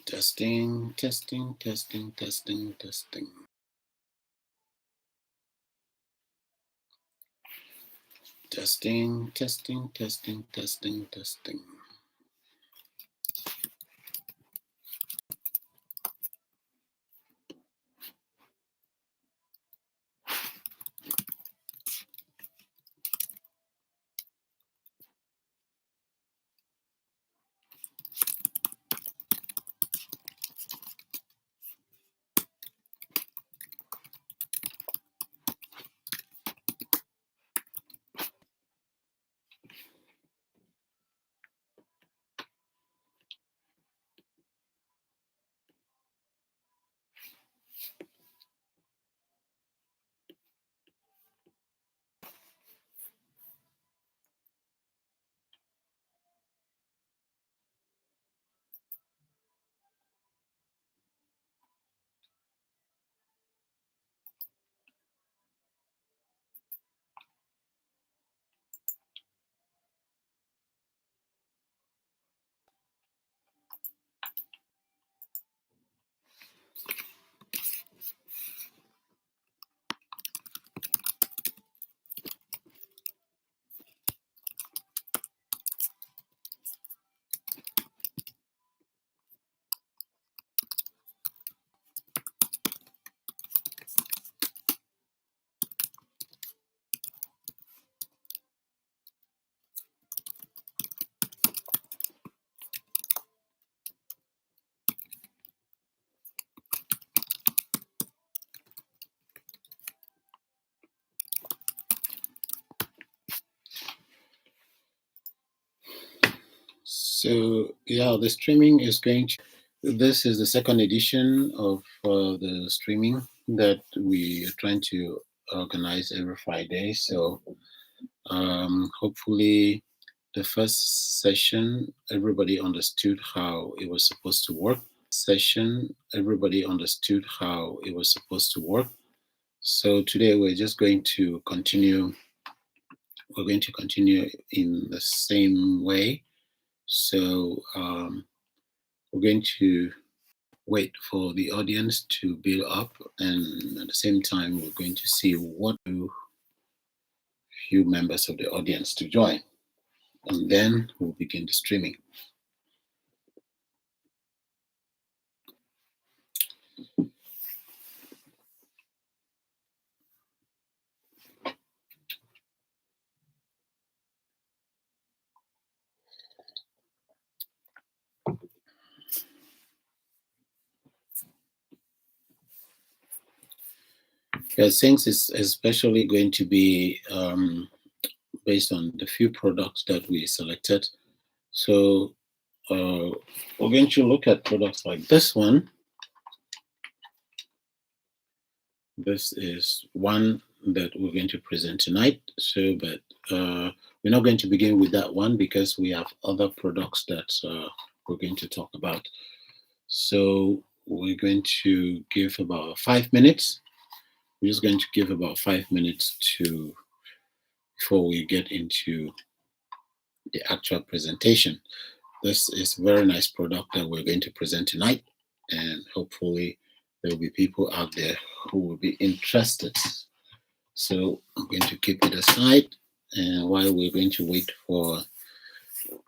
Testing, testing, testing, testing, testing. Testing, testing, testing, testing, testing. So yeah, the streaming is going to. This is the second edition of the streaming that we are trying to organize every Friday. So hopefully, the first session everybody understood how it was supposed to work. Everybody understood how it was supposed to work. So today we're just going to continue. We're going to continue in the same way. So we're going to wait for the audience to build up, and at the same time, we're going to see what few members of the audience to join, and then we'll begin the streaming. Yeah, since it's especially going to be based on the few products that we selected. So we're going to look at products like this one. This is one that we're going to present tonight. So, but we're not going to begin with that one because we have other products that we're going to talk about. So we're going to give about 5 minutes. We're just going to give about 5 minutes to before we get into the actual presentation. This is a very nice product that we're going to present tonight, and hopefully there will be people out there who will be interested. So I'm going to keep it aside, and while we're going to wait for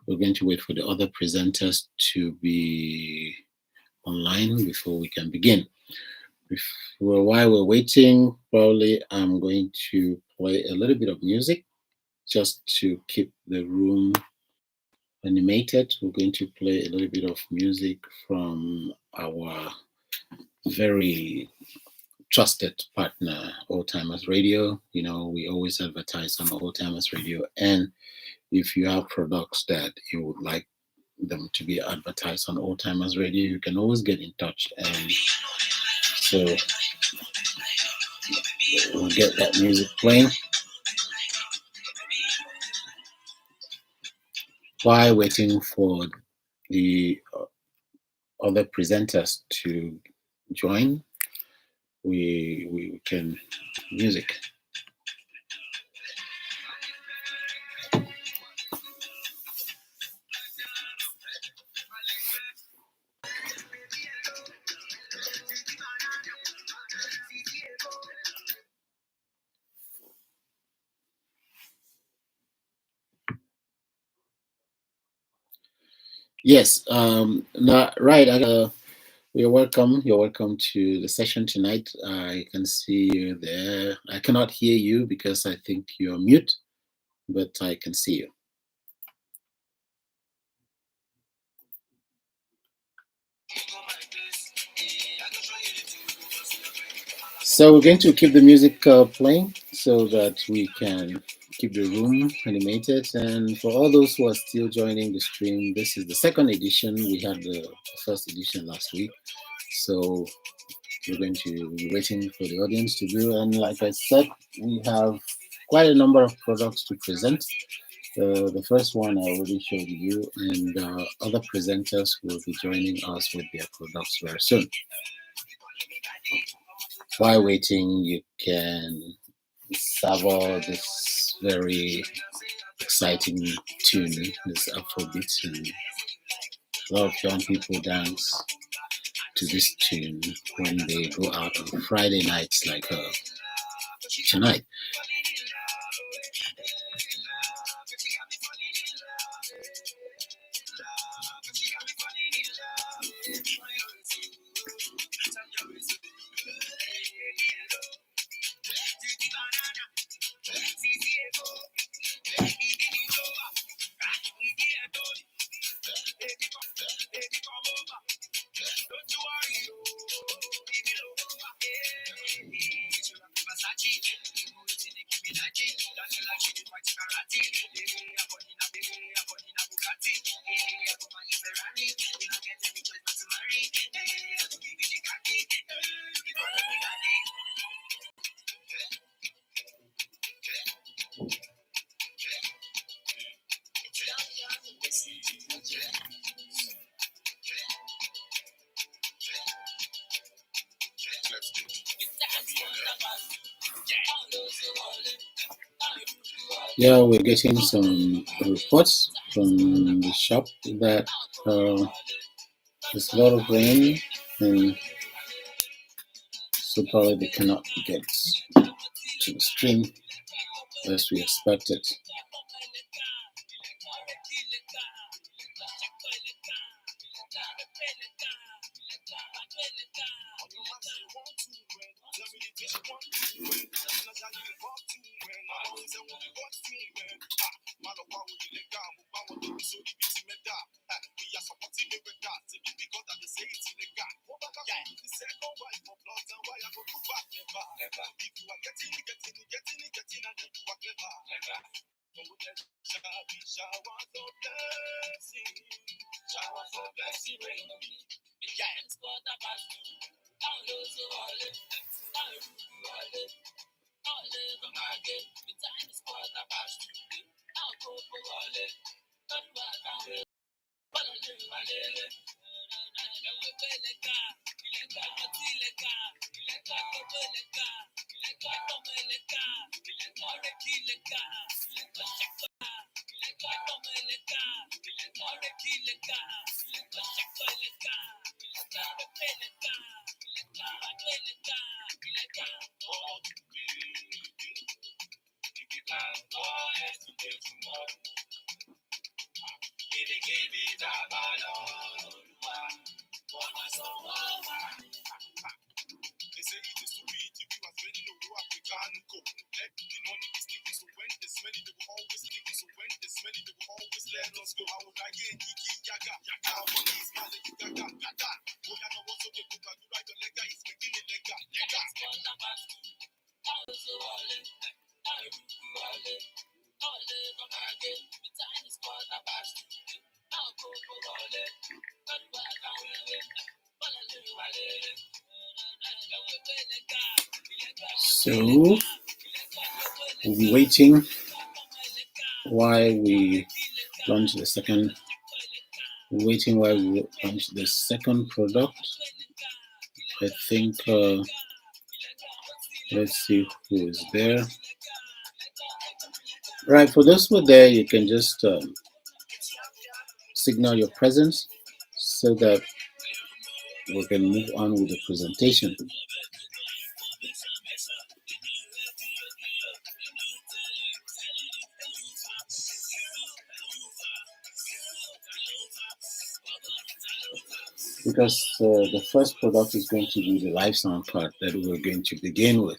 the other presenters to be online before we can begin. While we're waiting, probably I'm going to play a little bit of music just to keep the room animated. We're going to play a little bit of music from our very trusted partner, Old Timers Radio. You know, we always advertise on Old Timers Radio. And if you have products that you would like them to be advertised on Old Timers Radio, you can always get in touch. And so we'll get that music playing. While waiting for the other presenters to join, we can music. Yes. Right. You're welcome. You're welcome to the session tonight. I can see you there. I cannot hear you because I think you're mute, but I can see you. So we're going to keep the music playing so that we can keep the room animated. And for all those who are still joining the stream, this is the second edition. We had the first edition last week. So we're going to be waiting for the audience to do. And like I said, we have quite a number of products to present. The first one I already showed you, and other presenters will be joining us with their products very soon. While waiting, you can savor this very exciting tune, this Afrobeat, and a lot of young people dance to this tune when they go out on Friday nights like tonight. Yeah, we're getting some reports from the shop that there's a lot of rain, and so probably they cannot get to the stream as we expected. So we'll be waiting while we launch the second. Waiting while we launch the second product. I think. Let's see who is there. Right, for those who are there, you can just signal your presence so that we can move on with the presentation. because the first product is going to be the live sound part that we're going to begin with.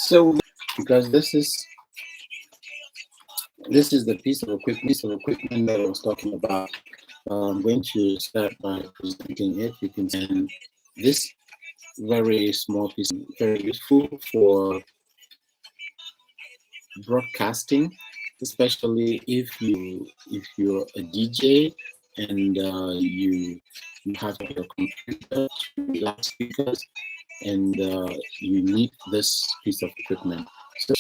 So because this is the piece of equipment that I was talking about. I'm going to start by presenting it. You can see this very small piece, very useful for broadcasting, especially if you're a DJ and you have your computer to loudspeakers and you need this piece of equipment. So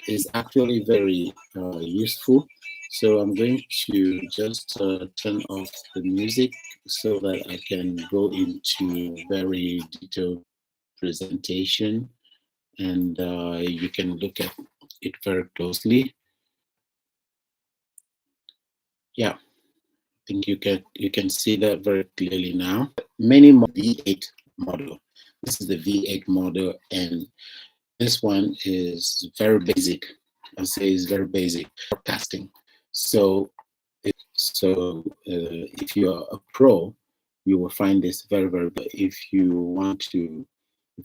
is actually very useful. So I'm going to just turn off the music so that I can go into very detailed presentation, and you can look at it very closely. Yeah, I think you can see that very clearly now. Many V8 model. This is the V8 model, and this one is very basic. I'll say it's very basic broadcasting. So if you're a pro, you will find this very, very good. If you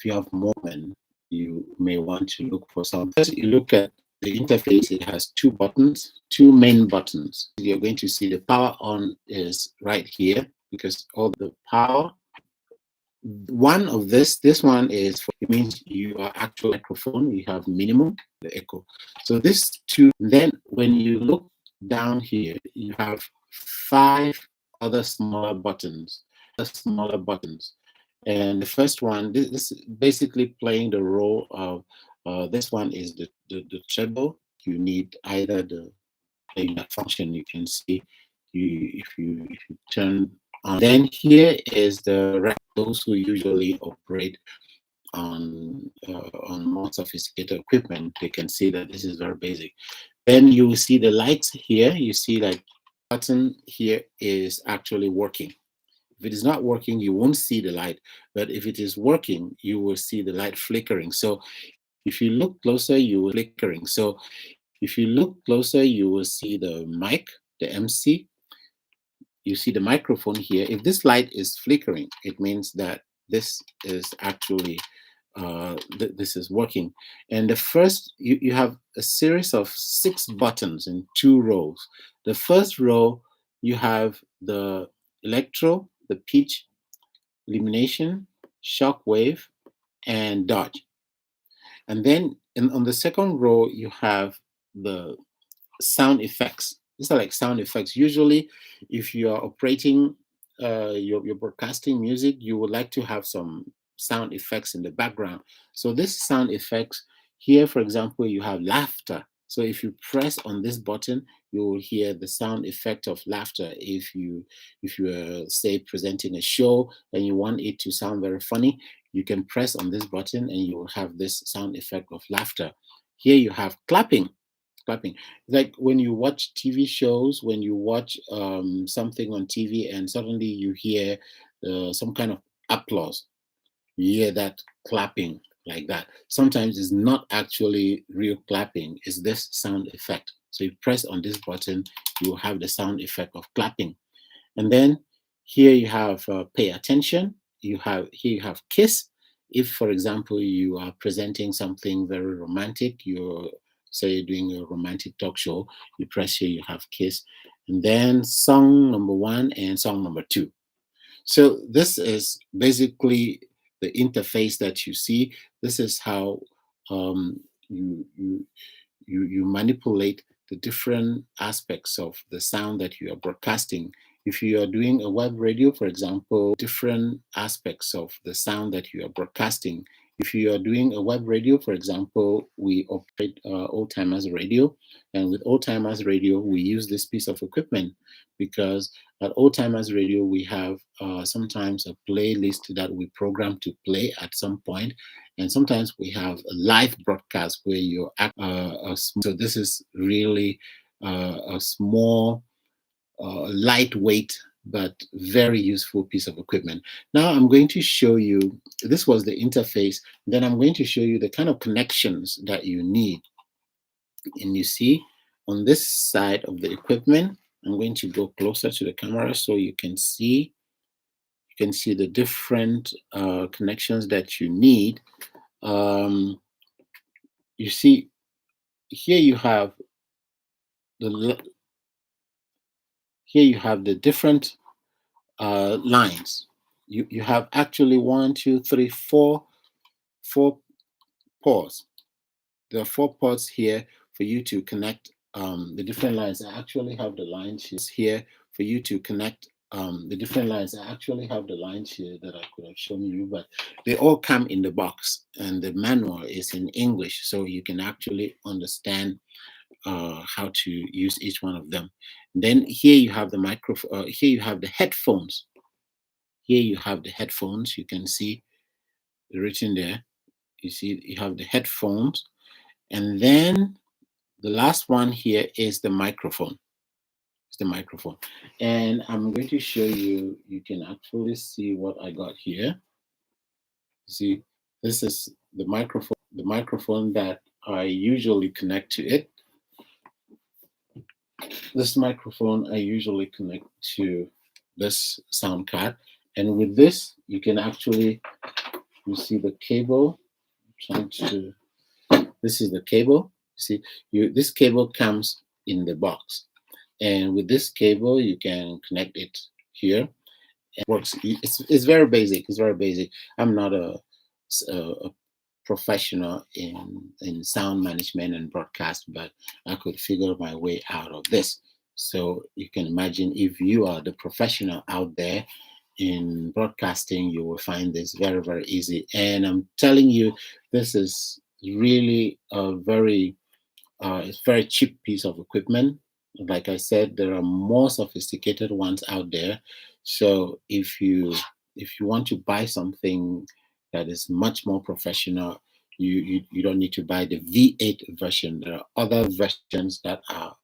have more, then you may want to look for some. First, you look at the interface. It has two buttons, two main buttons. You're going to see the power on is right here, because all the power. One of this one is for, it means you are actual microphone, you have minimum, the echo. So this two, then when you look down here, you have 5 other smaller buttons, And the first one, this is basically playing the role of, this one is the treble. You need either the playing that function. You can see if you turn on. Then here is the those who usually operate on more sophisticated equipment, they can see that this is very basic. Then you will see the lights here. You see that button here is actually working. If it is not working, you won't see the light. But if it is working, you will see the light flickering. So if you look closer, you will flickering. So if you look closer, you will see the mic, the MC. You see the microphone here. If this light is flickering, it means that this is actually this is working. And the first, you have a series of 6 buttons in 2 rows. The first row, you have the electro, the pitch, illumination, shock wave, and dodge. And then on the second row, you have the sound effects. These are like sound effects. Usually, if you are operating your broadcasting music, you would like to have some sound effects in the background. So this sound effects here, for example, you have laughter. So if you press on this button, you will hear the sound effect of laughter. If you are, say, presenting a show and you want it to sound very funny, you can press on this button and you will have this sound effect of laughter. Here you have clapping. Clapping. Like when you watch TV shows, when you watch something on TV and suddenly you hear some kind of applause, you hear that clapping like that. Sometimes it's not actually real clapping, it's this sound effect. So you press on this button, you will have the sound effect of clapping. And then here you have pay attention. Here you have kiss. If, for example, you are presenting something very romantic, you're say doing a romantic talk show, you press here, you have kiss. And then song number 1 and song number 2. So this is basically the interface that you see. This is how you, you you manipulate the different aspects of the sound that you are broadcasting. If you are doing a web radio, for example, different aspects of the sound that you are broadcasting. If you are doing a web radio, for example, we operate Old Timers Radio, and with Old Timers Radio, we use this piece of equipment because at Old Timers Radio, we have sometimes a playlist that we program to play at some point, and sometimes we have a live broadcast where you're so this is really a small, lightweight, but very useful piece of equipment. Now I'm going to show you, this was the interface, then I'm going to show you the kind of connections that you need. And you see on this side of the equipment, I'm going to go closer to the camera so you can see the different connections that you need. You see here you have the different lines. You have actually 1, 2, 3, 4 ports. There are 4 ports here for you to connect the different lines. I actually have the lines here for you to connect the different lines. I actually have the lines here that I could have shown you, but they all come in the box, and the manual is in English, so you can actually understand how to use each one of them. And then here you have the microphone. Here you have the headphones. Here you have the headphones. You can see written there. You see you have the headphones, and then the last one here is the microphone. It's the microphone, and I'm going to show you. You can actually see what I got here. See, this is the microphone. The microphone that I usually connect to it. This microphone I usually connect to this sound card, and with this you can actually, you see the cable. This is the cable. See, this cable comes in the box, and with this cable you can connect it here. It works. It's very basic. It's very basic. I'm not a professional in sound management and broadcast, but I could figure my way out of this. So you can imagine if you are the professional out there in broadcasting, you will find this very, very easy. And I'm telling you, this is really a very it's very cheap piece of equipment. Like I said, there are more sophisticated ones out there. So if you want to buy something that is much more professional. You don't need to buy the V8 version. There are other versions that are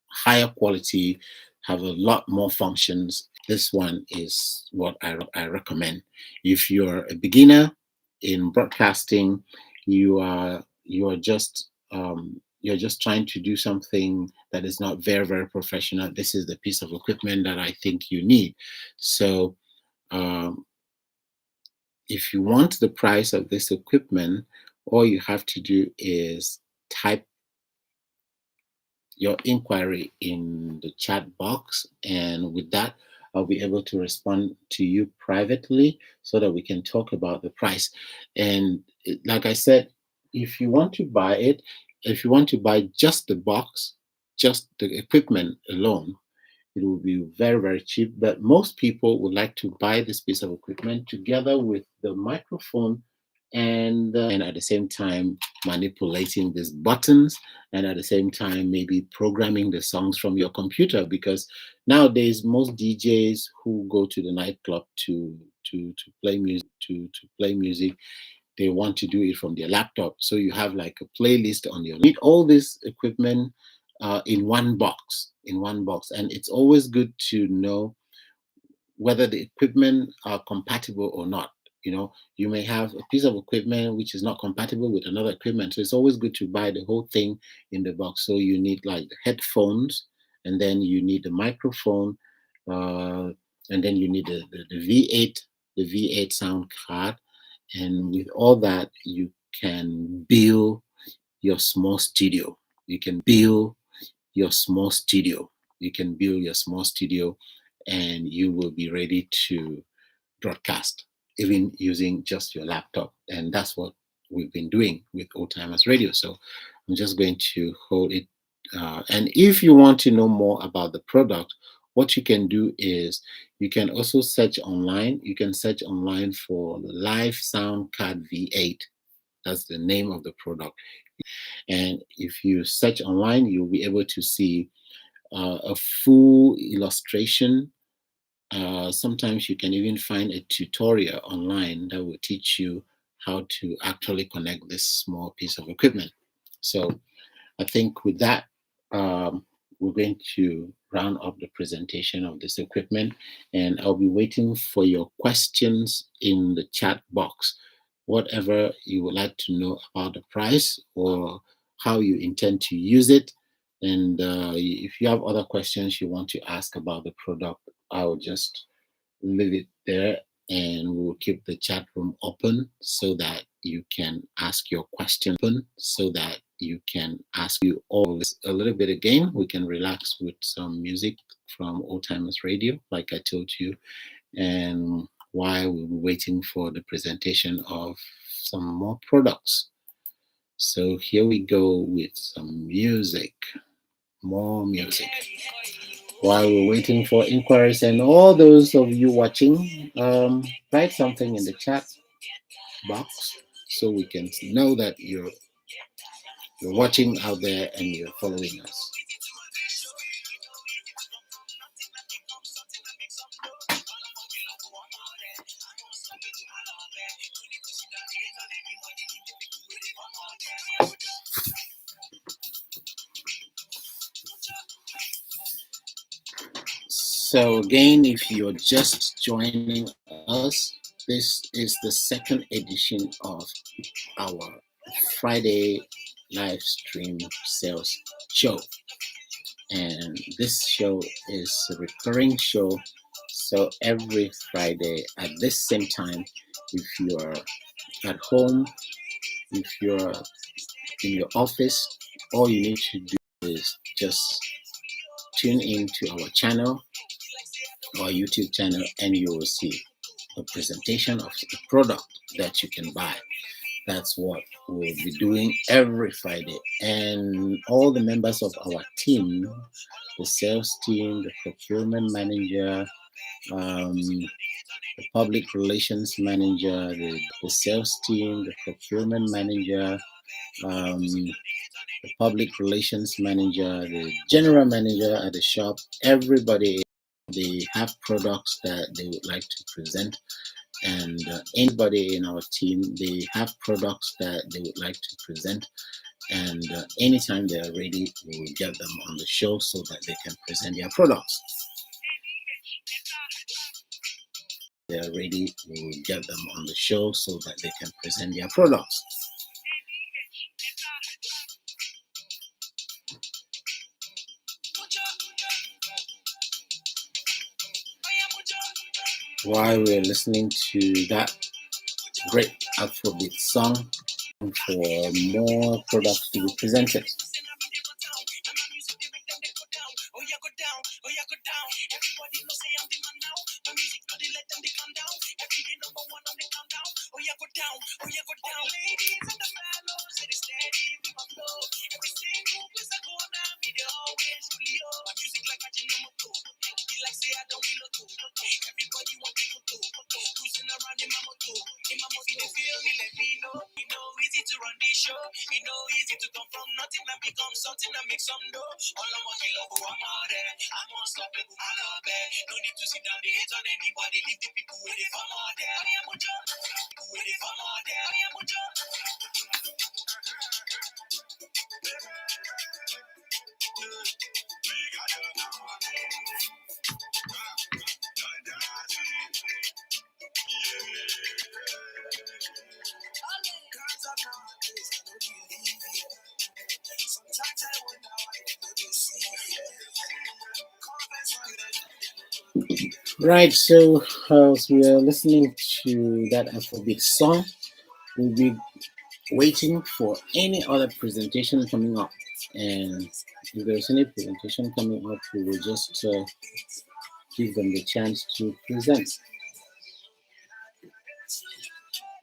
higher quality, have a lot more functions. This one is what I recommend. If you're a beginner in broadcasting, you are just you're just trying to do something that is not very professional, this is the piece of equipment that I think you need. So um, if you want the price of this equipment, all you have to do is type your inquiry in the chat box, and with that I'll be able to respond to you privately so that we can talk about the price. And like I said, if you want to buy it, if you want to buy just the box, just the equipment alone, it will be very cheap. But most people would like to buy this piece of equipment together with the microphone, and at the same time manipulating these buttons, and at the same time maybe programming the songs from your computer, because nowadays most DJs who go to the nightclub to play music, to play music, they want to do it from their laptop. So you have like a playlist on your, need all this equipment in one box, and it's always good to know whether the equipment are compatible or not. You may have a piece of equipment which is not compatible with another equipment, so it's always good to buy the whole thing in the box. So you need like the headphones, and then you need the microphone, uh, and then you need the V8, the V8 sound card, and with all that you can build your small studio. You can build your small studio. You can build your small studio, and you will be ready to broadcast, even using just your laptop. And that's what we've been doing with Old Timers Radio. So I'm just going to hold it. And if you want to know more about the product, what you can do is you can also search online. You can search online for the Live Sound Card V8. That's the name of the product. And if you search online, you'll be able to see a full illustration. Sometimes you can even find a tutorial online that will teach you how to actually connect this small piece of equipment. So I think with that, we're going to round up the presentation of this equipment, and I'll be waiting for your questions in the chat box. Whatever you would like to know about the price or how you intend to use it. And if you have other questions you want to ask about the product, I'll just leave it there, and we'll keep the chat room open so that you can ask your question, so that you can ask you all a little bit again. We can relax with some music from Old Timers Radio, like I told you, and while we were waiting for the presentation of some more products. So here we go with some music, more music. While we're waiting for inquiries, and all those of you watching, write something in the chat box so we can know that you're watching out there and you're following us. So again, if you're just joining us, this is the second edition of our Friday live stream sales show. And this show is a recurring show. So every Friday at this same time, if you're at home, if you're in your office, all you need to do is just tune in to our channel, our YouTube channel, and you will see a presentation of the product that you can buy. That's what we'll be doing every Friday. And all the members of our team, the sales team, the procurement manager, the public relations manager, the sales team, the procurement manager, the public relations manager, the general manager at the shop, everybody, they have products that they would like to present, and anybody in our team, they have products that they would like to present, and anytime they are ready, we will get them on the show so that they can present their products. They are ready, we will get them on the show so that they can present their products. While we're listening to that great Afrobeat song, for more products to be presented. Right, so as we are listening to that Afrobeat song, we'll be waiting for any other presentation coming up. And if there's any presentation coming up, we will just give them the chance to present.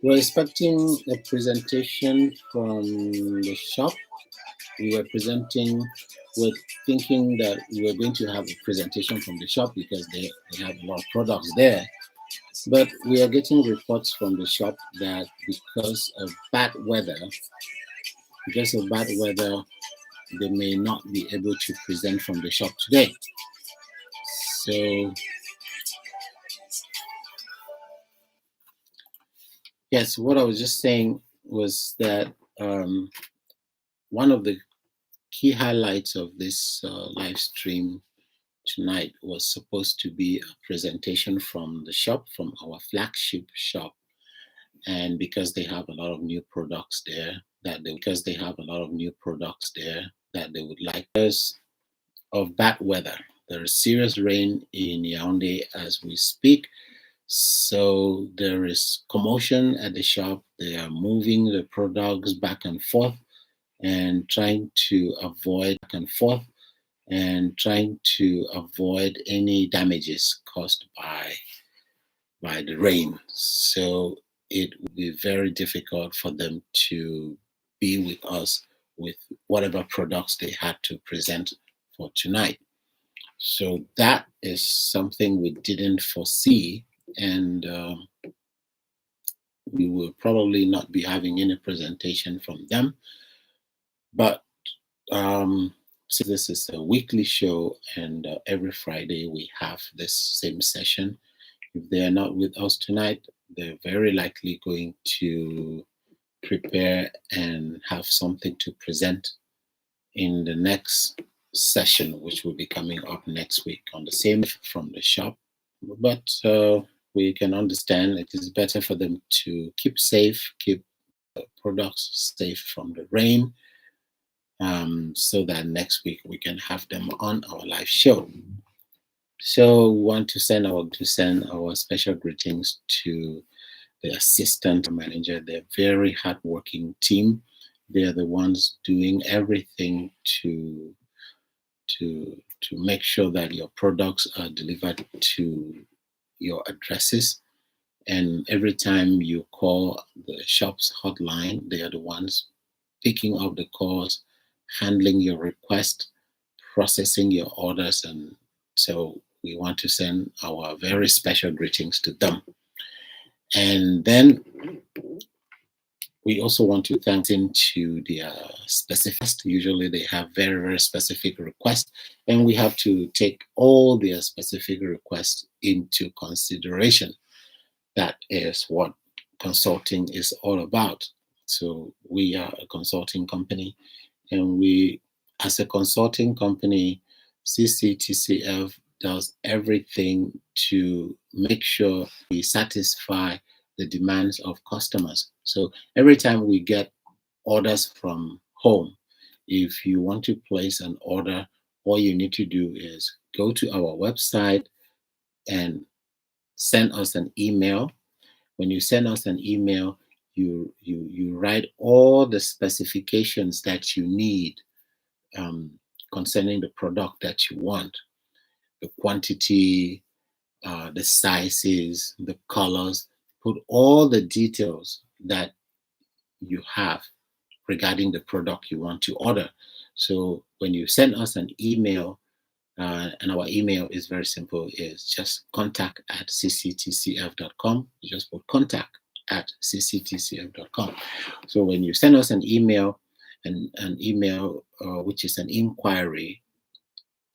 We're expecting a presentation from the shop. We were thinking that we were going to have a presentation from the shop because they have a lot of products there. But we are getting reports from the shop that because of bad weather, they may not be able to present from the shop today. So, yes, what I was just saying was that one of the key highlights of this live stream tonight was supposed to be a presentation from the shop, from our flagship shop. And because they have a lot of new products there that they would like us of bad weather. There is serious rain in Yaoundé as we speak. So there is commotion at the shop. They are moving the products back and forth and trying to avoid any damages caused by the rain. So it would be very difficult for them to be with us with whatever products they had to present for tonight. So that is something we didn't foresee, and we will probably not be having any presentation from them. But since this is a weekly show and every Friday we have this same session, if they are not with us tonight, they're very likely going to prepare and have something to present in the next session, which will be coming up next week on the same from the shop. But we can understand it is better for them to keep products safe from the rain, so that next week we can have them on our live show. So we want to send our special greetings to the assistant manager. They're a very hardworking team. They are the ones doing everything to make sure that your products are delivered to your addresses. And every time you call the shop's hotline, they are the ones picking up the calls, handling your request, processing your orders. And so we want to send our very special greetings to them. And then we also want to thank them to their specific. Usually they have very, very specific requests, and we have to take all their specific requests into consideration. That is what consulting is all about. So we are a consulting company, and we, as a consulting company, CCTCF does everything to make sure we satisfy the demands of customers. So every time we get orders from home, if you want to place an order, all you need to do is go to our website and send us an email. When you send us an email, you write all the specifications that you need um, concerning the product that you want, the quantity, the sizes, the colors. Put all the details that you have regarding the product you want to order. So when you send us an email, and our email is very simple, is just contact@cctcf.com. You just put contact@cctcf.com. So when you send us an email, an email which is an inquiry,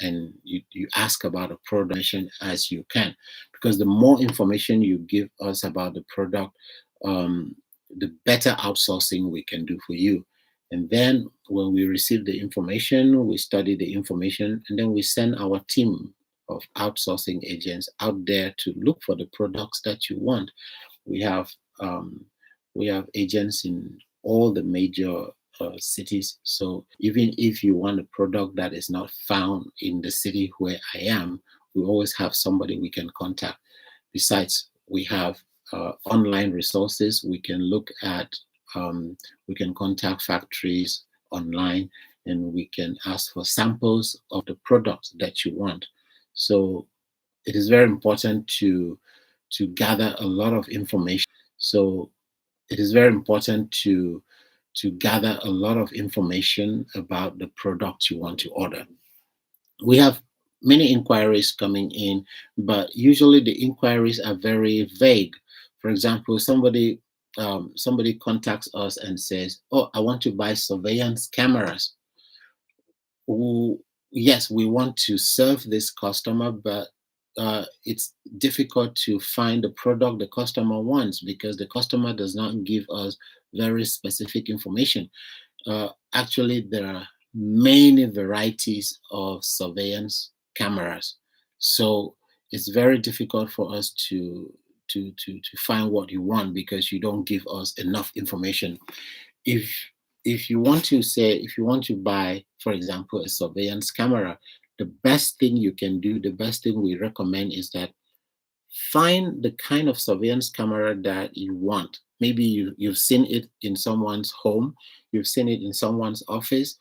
and you ask about a product as you can, because the more information you give us about the product, the better outsourcing we can do for you. And then when we receive the information, we study the information, and then we send our team of outsourcing agents out there to look for the products that you want. We have um, we have agents in all the major cities. So even if you want a product that is not found in the city where I am, we always have somebody we can contact. Besides, we have online resources. We can look at, we can contact factories online, and we can ask for samples of the products that you want. So it is very important to gather a lot of information. So it is very important to gather a lot of information about the product you want to order. We have many inquiries coming in, but usually the inquiries are very vague. For example, somebody contacts us and says, "Oh, I want to buy surveillance cameras." Yes, we want to serve this customer, but it's difficult to find the product the customer wants because the customer does not give us very specific information. Actually, there are many varieties of surveillance cameras, so it's very difficult for us to find what you want because you don't give us enough information. If if you want to buy, for example, a surveillance camera, the best thing you can do, the best thing we recommend is that find the kind of surveillance camera that you want. Maybe you've seen it in someone's home, you've seen it in someone's office,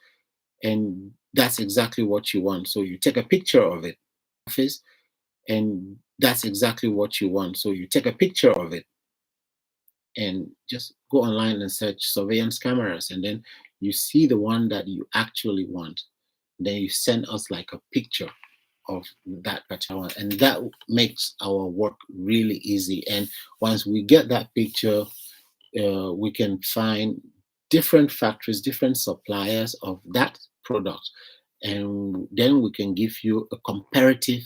and that's exactly what you want. So you take a picture of it, office, and that's exactly what you want. So you take a picture of it and just go online and search surveillance cameras, and then you see the one that you actually want. Then you send us like a picture of that particular one, and that makes our work really easy. And once we get that picture, we can find different factories, different suppliers of that product, and then we can give you a comparative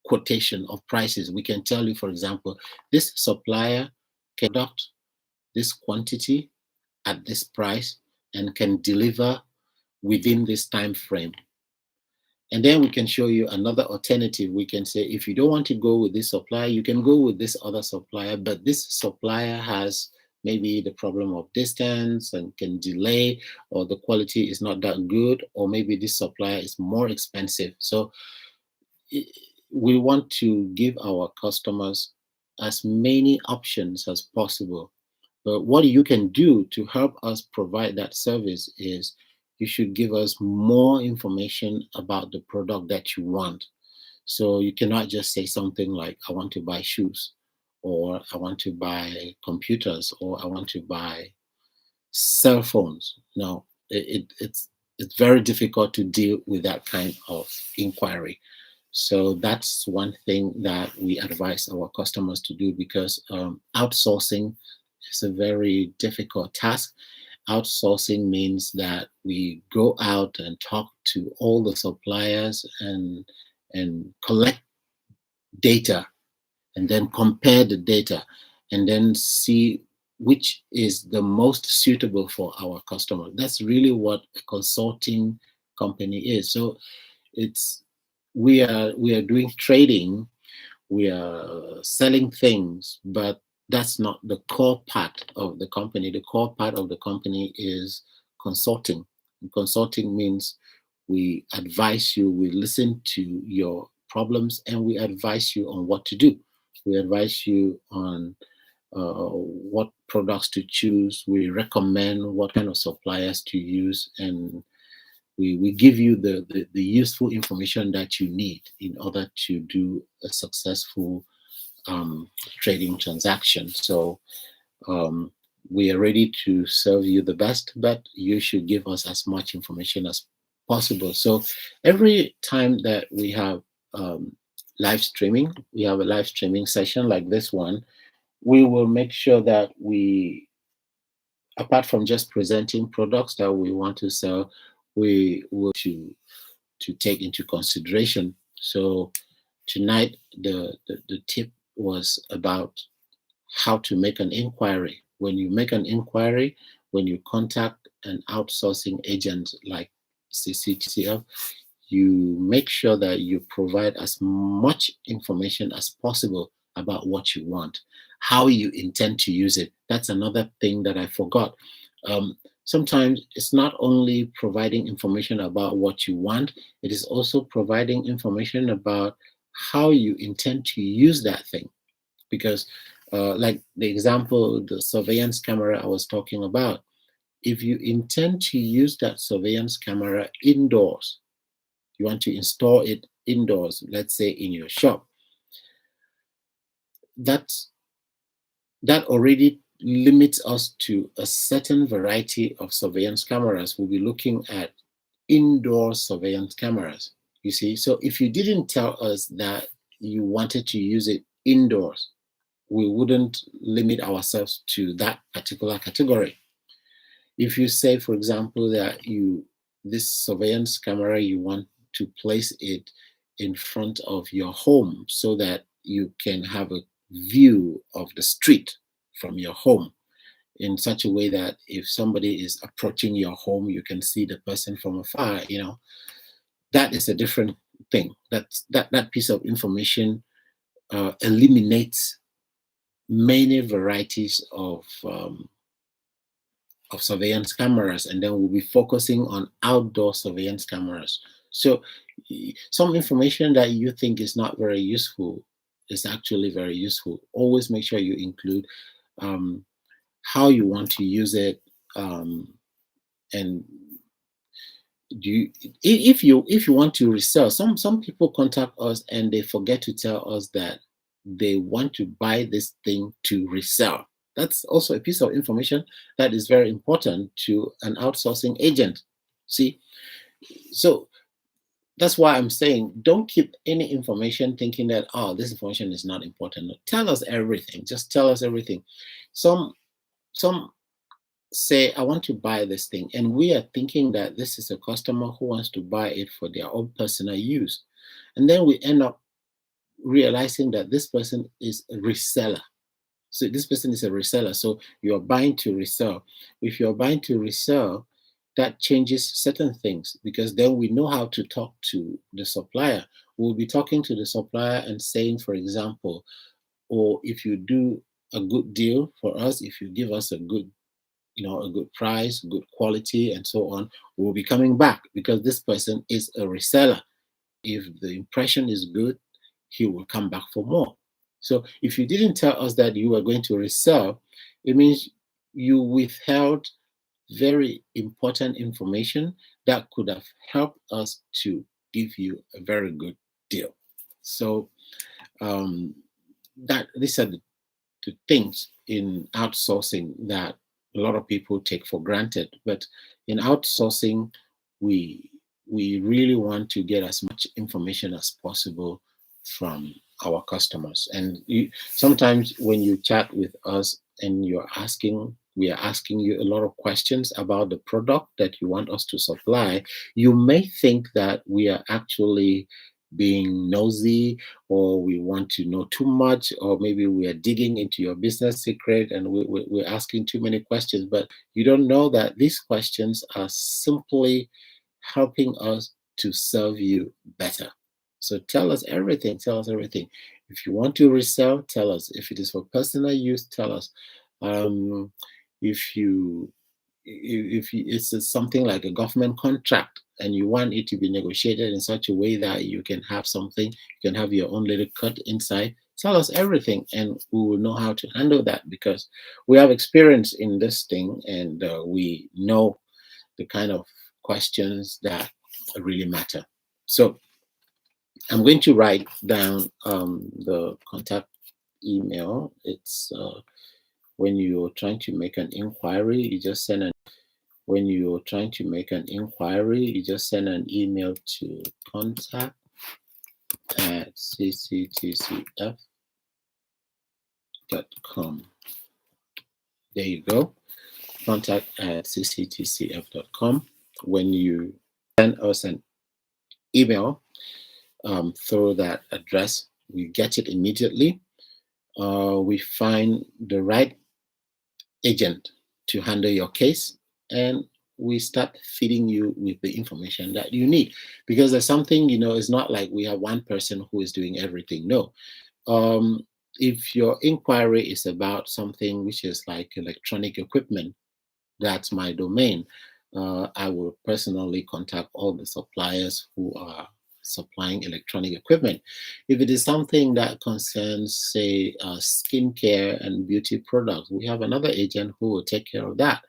quotation of prices. We can tell you, for example, this supplier can product this quantity at this price and can deliver within this time frame. And then we can show you another alternative. We can say, if you don't want to go with this supplier, you can go with this other supplier, but this supplier has maybe the problem of distance and can delay, or the quality is not that good, or maybe this supplier is more expensive. So we want to give our customers as many options as possible. But what you can do to help us provide that service is you should give us more information about the product that you want. So you cannot just say something like, I want to buy shoes, or I want to buy computers, or I want to buy cell phones. No, it's very difficult to deal with that kind of inquiry. So that's one thing that we advise our customers to do, because outsourcing is a very difficult task. Outsourcing means that we go out and talk to all the suppliers and collect data, and then compare the data. and then see which is the most suitable for our customer. That's really what a consulting company is. So it's we are doing trading, we are selling things, but that's not the core part of the company. The core part of the company is consulting. And consulting means we advise you, we listen to your problems, and we advise you on what to do. We advise you on what products to choose. We recommend what kind of suppliers to use, and we give you the useful information that you need in order to do a successful trading transaction. So um, we are ready to serve you the best, but you should give us as much information as possible. So every time that we have live streaming, we have a live streaming session like this one, we will make sure that we, apart from just presenting products that we want to sell, we will to take into consideration. So tonight the tip was about how to make an inquiry. When you make an inquiry, when you contact an outsourcing agent like CCTCF, you make sure that you provide as much information as possible about what you want, how you intend to use it. That's another thing that I forgot. Sometimes it's not only providing information about what you want, it is also providing information about how you intend to use that thing. Because, like the example, the surveillance camera I was talking about, if you intend to use that surveillance camera indoors, you want to install it indoors, let's say in your shop, that's that already limits us to a certain variety of surveillance cameras. We'll be looking at indoor surveillance cameras, you see. So if you didn't tell us that you wanted to use it indoors, we wouldn't limit ourselves to that particular category. If you say, for example, that this surveillance camera, you want to place it in front of your home so that you can have a view of the street from your home in such a way that if somebody is approaching your home, you can see the person from afar, that is a different thing. That piece of information eliminates many varieties of surveillance cameras, and then we'll be focusing on outdoor surveillance cameras. So some information that you think is not very useful is actually very useful. Always make sure you include how you want to use it, and if you want to resell. Some people contact us and they forget to tell us that they want to buy this thing to resell. That's also a piece of information that is very important to an outsourcing agent. See, so that's why I'm saying don't keep any information thinking that, oh, this information is not important. No, tell us everything. Just tell us everything. Some say, I want to buy this thing, and we are thinking that this is a customer who wants to buy it for their own personal use. And then we end up realizing that this person is a reseller. So this person is a reseller. So you're buying to resell. If you're buying to resell, that changes certain things, because then we know how to talk to the supplier. We'll be talking to the supplier and saying, for example, or if you do a good deal for us, if you give us a good price, good quality, and so on, we'll be coming back because this person is a reseller. If the impression is good, he will come back for more. So if you didn't tell us that you were going to resell, it means you withheld very important information that could have helped us to give you a very good deal. So these are the things in outsourcing that a lot of people take for granted. But in outsourcing, we really want to get as much information as possible from our customers. And sometimes when you chat with us and we are asking you a lot of questions about the product that you want us to supply, you may think that we are actually being nosy, or we want to know too much, or maybe we are digging into your business secret and we're asking too many questions, but you don't know that these questions are simply helping us to serve you better. So tell us everything. Tell us everything. If you want to resell, tell us. If it is for personal use, tell us. Um, if you it's something like a government contract and you want it to be negotiated in such a way that you can have something, you can have your own little cut inside, tell us everything and we will know how to handle that, because we have experience in this thing, and we know the kind of questions that really matter. So I'm going to write down the contact email. It's when you're trying to make an inquiry, you just send an when you're trying to make an inquiry, you just send an email to contact@cctcf.com. There you go, contact@cctcf.com. When you send us an email through that address, we get it immediately. We find the right agent to handle your case, and we start feeding you with the information that you need, because there's something, it's not like we have one person who is doing everything. No. If your inquiry is about something which is like electronic equipment, that's my domain. I will personally contact all the suppliers who are supplying electronic equipment. If it is something that concerns, say, skincare and beauty products, we have another agent who will take care of that.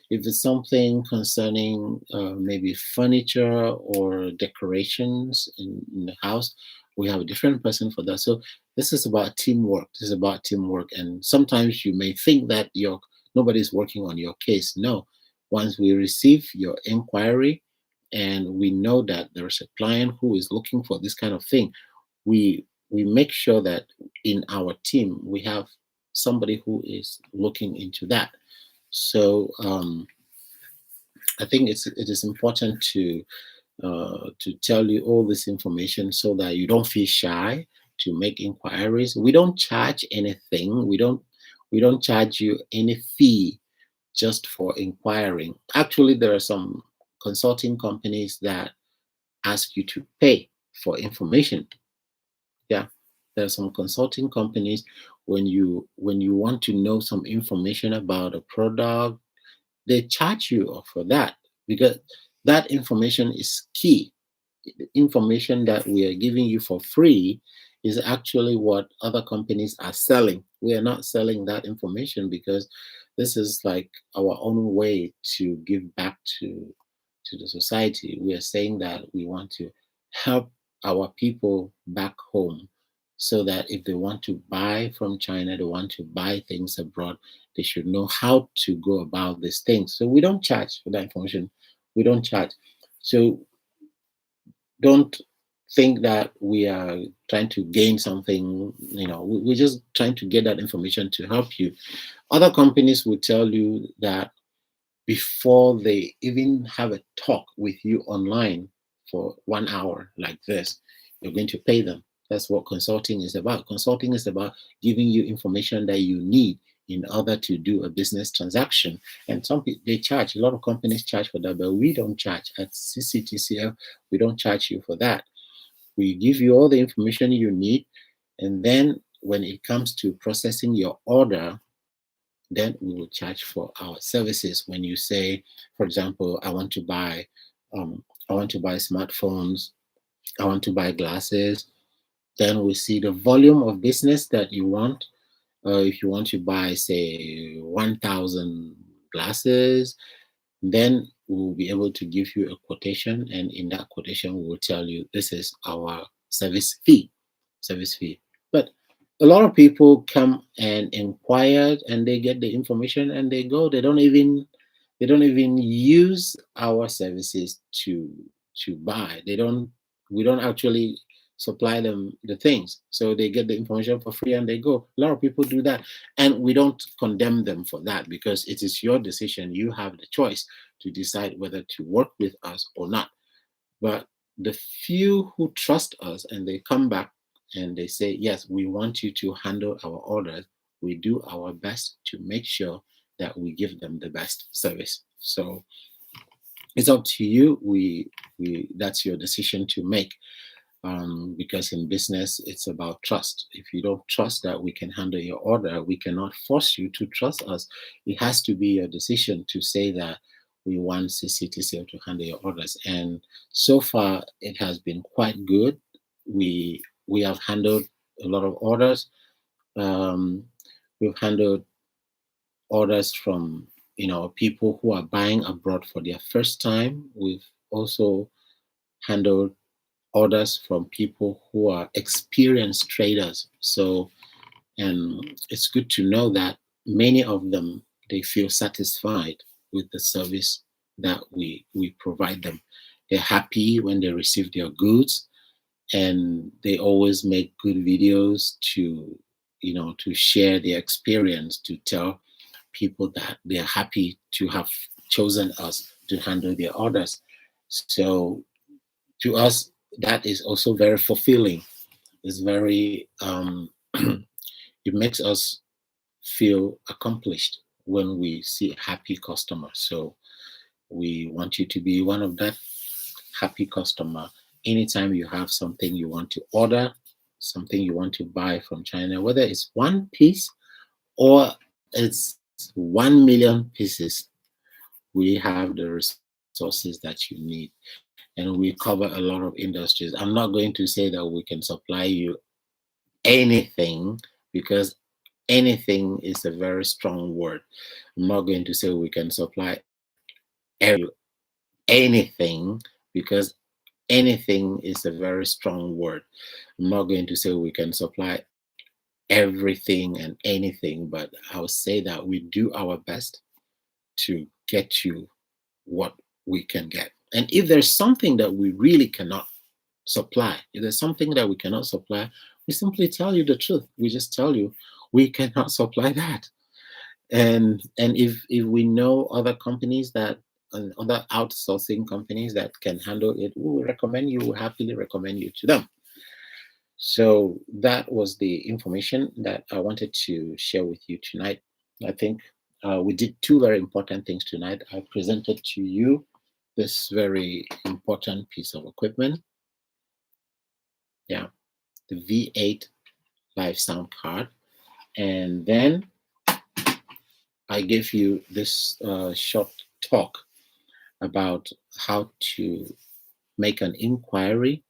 If it's something concerning maybe furniture or decorations in the house, we have a different person for that. So this is about teamwork. This is about teamwork. And sometimes you may think that nobody's working on your case. No. Once we receive your inquiry and we know that there's a client who is looking for this kind of thing, we make sure that in our team we have somebody who is looking into that. So I think it is important to tell you all this information so that you don't feel shy to make inquiries. We don't charge anything. We don't charge you any fee just for inquiring. Actually, there are some consulting companies that ask you to pay for information. Yeah, there are some consulting companies, when you want to know some information about a product, they charge you for that, because that information is key. The information that we are giving you for free is actually what other companies are selling. We are not selling that information, because this is like our own way to give back to the society. We are saying that we want to help our people back home, so that if they want to buy from China, they want to buy things abroad, they should know how to go about these things. So we don't charge for that information. We don't charge. So don't think that we are trying to gain something. We're just trying to get that information to help you. Other companies will tell you that before they even have a talk with you online for 1 hour like this, you're going to pay them. That's what consulting is about. Consulting is about giving you information that you need in order to do a business transaction. And some people, they charge. A lot of companies charge for that, but we don't charge. At CCTCF, we don't charge you for that. We give you all the information you need, and then when it comes to processing your order, then we will charge for our services. When you say, for example, I want to buy smartphones, I want to buy glasses, then we see the volume of business that you want. If you want to buy, say, 1,000 glasses, then we'll be able to give you a quotation, and in that quotation, we will tell you this is our service fee. But a lot of people come and inquire, and they get the information and they go. They don't even use our services to buy. We don't actually supply them the things, so they get the information for free and they go. A lot of people do that, and we don't condemn them for that, because it is your decision. You have the choice to decide whether to work with us or not. But the few who trust us and they come back and they say, yes, we want you to handle our orders, we do our best to make sure that we give them the best service. So it's up to you. We that's your decision to make, because in business it's about trust. If you don't trust that we can handle your order, we cannot force you to trust us. It has to be your decision to say that we want CCTCF to handle your orders. And so far it has been quite good. We have handled a lot of orders. um, we've handled orders from, people who are buying abroad for their first time. We've also handled orders from people who are experienced traders. So, and it's good to know that many of them, they feel satisfied with the service that we provide them. They're happy when they receive their goods, and they always make good videos to, to share their experience, to tell people that they're happy to have chosen us to handle their orders. So to us, that is also very fulfilling. It's very, it makes us feel accomplished when we see happy customers. So we want you to be one of that happy customer. Anytime you have something you want to order, something you want to buy from China, whether it's one piece or it's 1 million pieces, we have the resources that you need. And we cover a lot of industries. I'm not going to say that we can supply you anything, because anything is a very strong word. I'm not going to say we can supply anything, because anything is a very strong word. I'm not going to say we can supply everything and anything, but I'll say that we do our best to get you what we can get. And if there's something that we really cannot supply, if there's something that we cannot supply, we simply tell you the truth. We just tell you we cannot supply that. And if we know other companies that, and other outsourcing companies that can handle it, we will recommend you, we happily recommend you to them. So that was the information that I wanted to share with you tonight. I think we did two very important things tonight. I presented to you this very important piece of equipment. Yeah, the V8 live sound card. And then I gave you this short talk about how to make an inquiry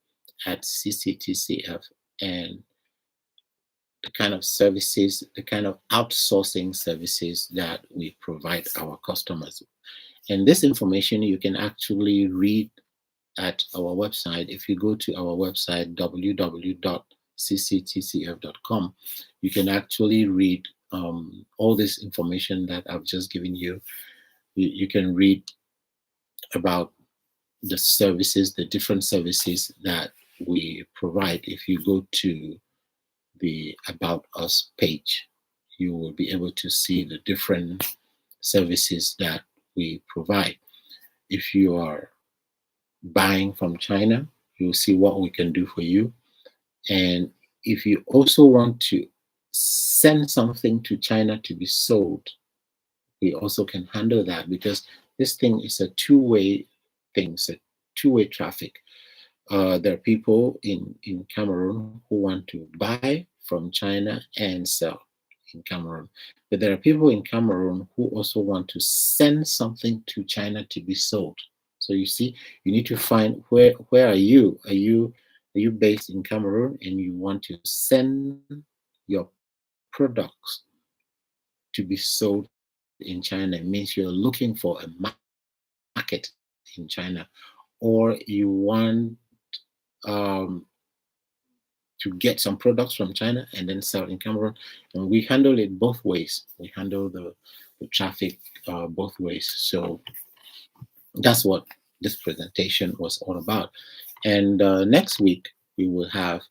at CCTCF, and the kind of services, the kind of outsourcing services that we provide our customers. And this information you can actually read at our website. If you go to our website, www.cctcf.com, you can actually read all this information that I've just given you. You can read about the services, the different services that we provide. If you go to the About Us page, you will be able to see the different services that we provide. If you are buying from China, you'll see what we can do for you. And if you also want to send something to China to be sold, we also can handle that, because this thing is a two-way thing, it's a two-way traffic. There are people in Cameroon who want to buy from China and sell in Cameroon. But there are people in Cameroon who also want to send something to China to be sold. So you see, you need to find where are you? Are you based in Cameroon and you want to send your products to be sold in China? It means you're looking for a market in China, or you want to get some products from China and then sell in Cameroon. And we handle it both ways. We handle the traffic both ways. So that's what this presentation was all about. And next week we will have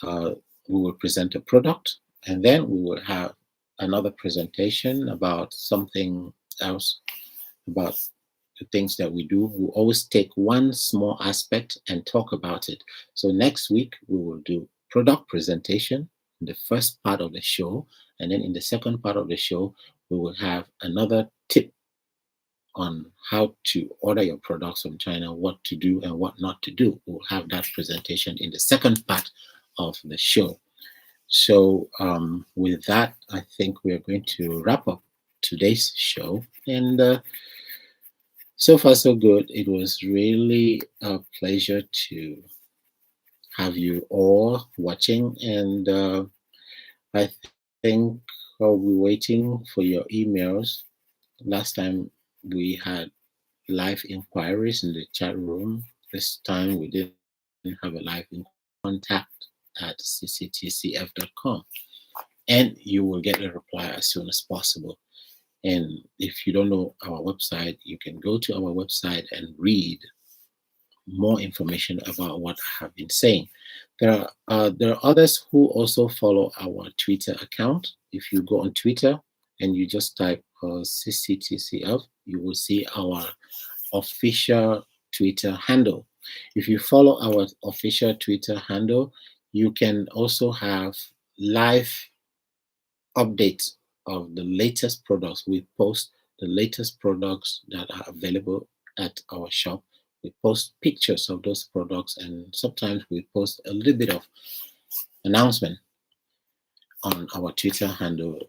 we will present a product, and then we will have another presentation about something else, about things that we do, we always take one small aspect and talk about it. So next week we will do product presentation in the first part of the show, and then in the second part of the show we will have another tip on how to order your products from China, what to do and what not to do. We'll have that presentation in the second part of the show. So with that, I think we are going to wrap up today's show. And so far, so good. It was really a pleasure to have you all watching. And I think I'll be waiting for your emails. Last time we had live inquiries in the chat room. This time we didn't have a live contact at cctcf.com. And you will get a reply as soon as possible. And if you don't know our website, you can go to our website and read more information about what I have been saying. There are others who also follow our Twitter account. If you go on Twitter and you just type CCTCF, you will see our official Twitter handle. If you follow our official Twitter handle, you can also have live updates of the latest products. We post the latest products that are available at our shop. We post pictures of those products, and sometimes we post a little bit of announcement on our Twitter handle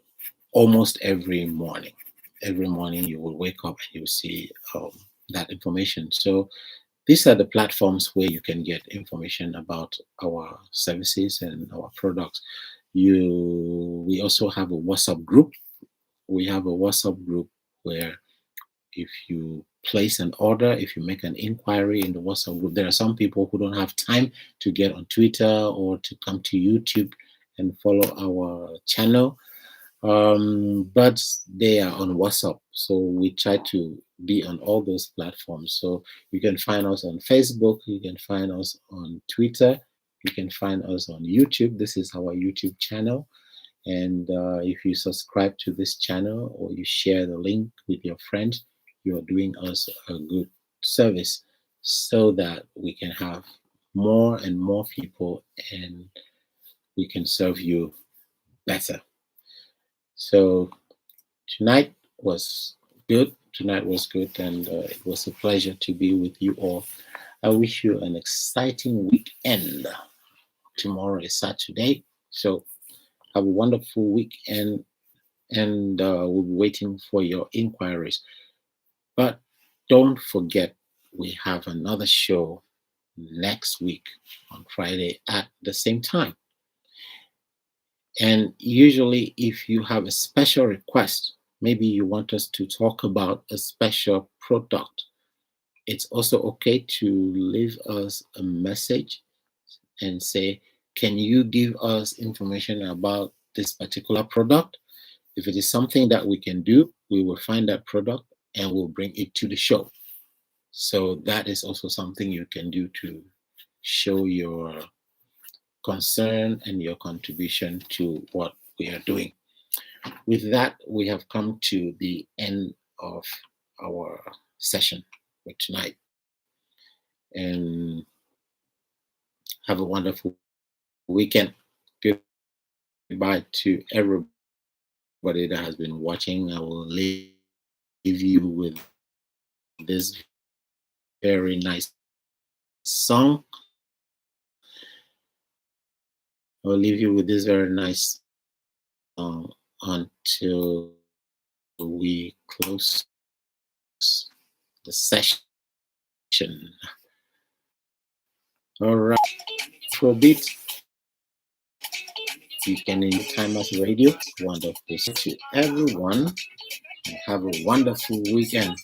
almost every morning. Every morning you will wake up and you'll see that information. So these are the platforms where you can get information about our services and our products. We also have a WhatsApp group. We have a WhatsApp group where if you place an order, if you make an inquiry in the WhatsApp group, there are some people who don't have time to get on Twitter or to come to YouTube and follow our channel. But they are on WhatsApp. So we try to be on all those platforms. So you can find us on Facebook, you can find us on Twitter, you can find us on YouTube. This is our YouTube channel. And if you subscribe to this channel or you share the link with your friends, you are doing us a good service so that we can have more and more people and we can serve you better. So tonight was good. Tonight was good, and it was a pleasure to be with you all. I wish you an exciting weekend. Tomorrow is Saturday, so have a wonderful weekend, and we'll be waiting for your inquiries. But don't forget, we have another show next week on Friday at the same time. And usually, if you have a special request, maybe you want us to talk about a special product, it's also okay to leave us a message and say, can you give us information about this particular product? If it is something that we can do, we will find that product and we'll bring it to the show. So that is also something you can do to show your concern and your contribution to what we are doing. With that, we have come to the end of our session for tonight. And have a wonderful weekend. Goodbye to everybody that has been watching. I will leave you with this very nice song. I will leave you with this very nice song until we close the session. All right, for a bit, you can enjoy Time as Radio. Wonderful to everyone. And have a wonderful weekend.